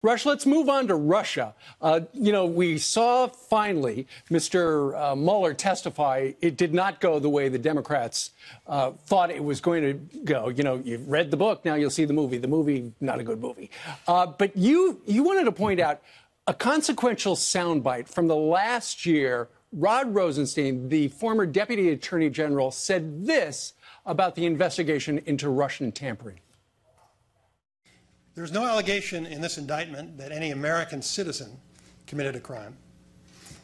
Rush, let's move on to Russia. We saw finally Mr. Mueller testify. It did not go the way the Democrats thought it was going to go. You've read the book, now you'll see the movie. The movie, not a good movie. But you wanted to point out a consequential soundbite from the last year. Rod Rosenstein, the former Deputy Attorney General, said this about the investigation into Russian tampering. There's no allegation in this indictment that any American citizen committed a crime.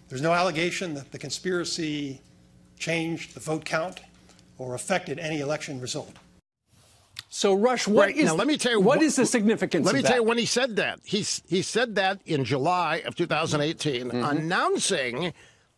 There's no allegation that the conspiracy changed the vote count or affected any election result. So, Rush, what is the significance of that? Let me tell you when he said that. He said that in July of 2018, announcing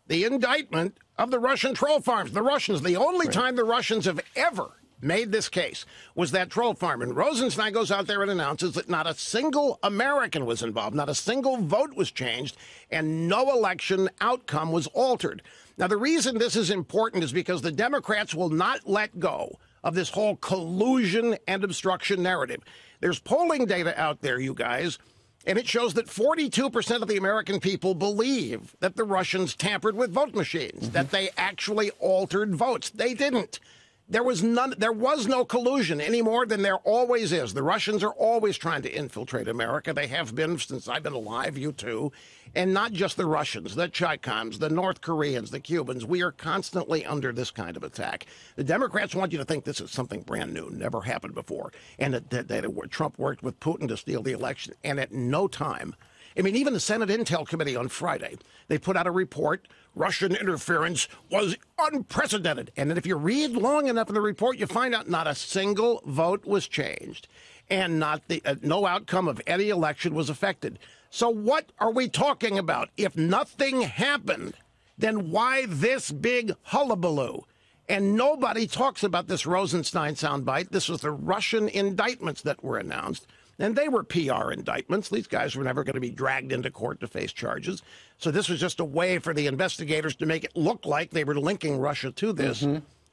the indictment of the Russian troll farms. The Russians, the only time the Russians have ever made this case was that troll farm. And Rosenstein goes out there and announces that not a single American was involved, not a single vote was changed, and no election outcome was altered. Now, the reason this is important is because the Democrats will not let go of this whole collusion and obstruction narrative. There's polling data out there, you guys, and it shows that 42% of the American people believe that the Russians tampered with vote machines, that they actually altered votes. They didn't. There was no collusion any more than there always is. The Russians are always trying to infiltrate America. They have been since I've been alive, you too. And not just the Russians, the Chicans, the North Koreans, the Cubans. We are constantly under this kind of attack. The Democrats want you to think this is something brand new, never happened before, and that Trump worked with Putin to steal the election. And at no time, I mean, even the Senate Intel Committee on Friday, they put out a report. Russian interference was unprecedented. And then if you read long enough in the report, you find out not a single vote was changed and no outcome of any election was affected. So what are we talking about? If nothing happened, then why this big hullabaloo? And nobody talks about this Rosenstein soundbite. This was the Russian indictments that were announced. And they were PR indictments. These guys were never going to be dragged into court to face charges. So this was just a way for the investigators to make it look like they were linking Russia to this,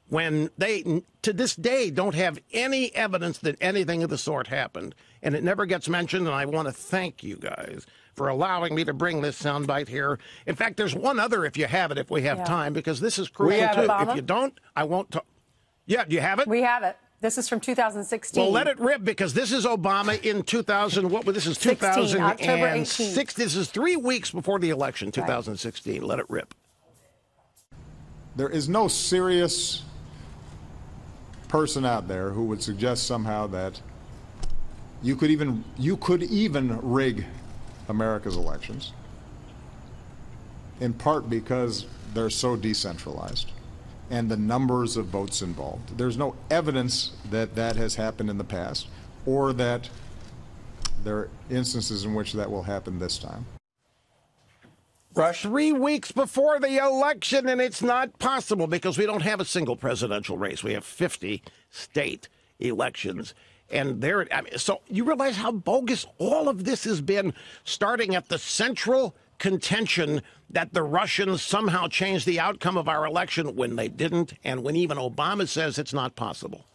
when they, to this day, don't have any evidence that anything of the sort happened. And it never gets mentioned, and I want to thank you guys for allowing me to bring this soundbite here. In fact, there's one other, if you have it, if we have time, because this is crucial, too. If you don't, I won't talk. Yeah, do you have it? We have it. This is from 2016. Well, let it rip, because this is Obama in 2000. This is 2006. October 18th. This is 3 weeks before the election, 2016. Right. Let it rip. There is no serious person out there who would suggest somehow that you could even rig America's elections, in part because they're so decentralized and the numbers of votes involved. There's no evidence that that has happened in the past, or that there are instances in which that will happen this time. Rush. 3 weeks before the election, and it's not possible because we don't have a single presidential race. We have 50 state elections. And so you realize how bogus all of this has been, starting at the central contention that the Russians somehow changed the outcome of our election when they didn't, and when even Obama says it's not possible.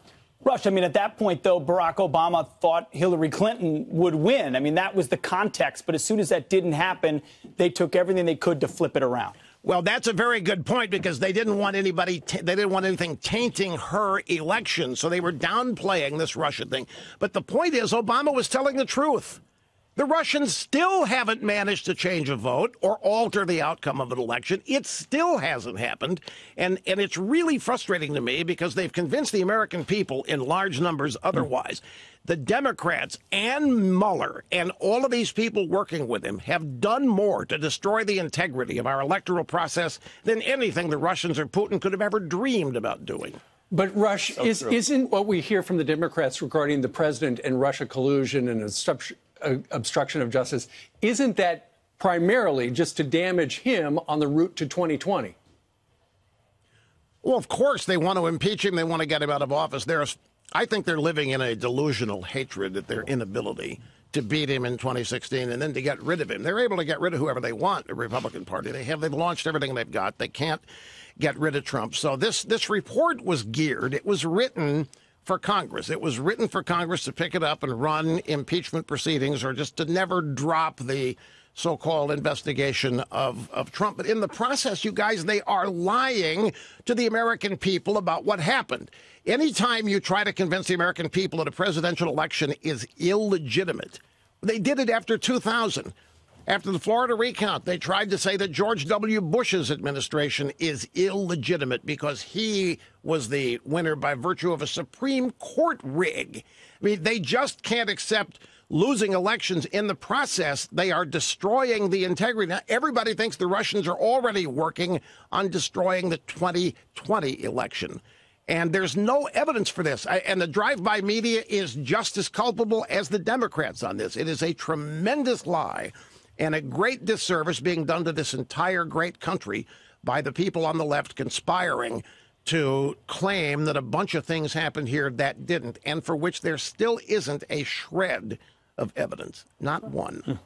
Rush, I mean, at that point, though, Barack Obama thought Hillary Clinton would win. I mean, that was the context. But as soon as that didn't happen, they took everything they could to flip it around. Well, that's a very good point, because they didn't want anything tainting her election. So they were downplaying this Russia thing. But the point is, Obama was telling the truth. The Russians still haven't managed to change a vote or alter the outcome of an election. It still hasn't happened. And it's really frustrating to me, because they've convinced the American people in large numbers otherwise. The Democrats and Mueller and all of these people working with him have done more to destroy the integrity of our electoral process than anything the Russians or Putin could have ever dreamed about doing. But, Rush, isn't what we hear from the Democrats regarding the president and Russia collusion and obstruction of justice, isn't that primarily just to damage him on the route to 2020? Well, of course they want to impeach him. They want to get him out of office. I think they're living in a delusional hatred at their inability to beat him in 2016 and then to get rid of him. They're able to get rid of whoever they want, the Republican Party. They've launched everything they've got. They can't get rid of Trump. So this report was geared. It was written for Congress. It was written for Congress to pick it up and run impeachment proceedings or just to never drop the so-called investigation of Trump. But in the process, you guys, they are lying to the American people about what happened. Anytime you try to convince the American people that a presidential election is illegitimate, they did it after 2000. After the Florida recount, they tried to say that George W. Bush's administration is illegitimate because he was the winner by virtue of a Supreme Court rig. I mean, they just can't accept losing elections. In the process, they are destroying the integrity. Now, everybody thinks the Russians are already working on destroying the 2020 election. And there's no evidence for this. And the drive-by media is just as culpable as the Democrats on this. It is a tremendous lie and a great disservice being done to this entire great country by the people on the left conspiring to claim that a bunch of things happened here that didn't, and for which there still isn't a shred of evidence, not one.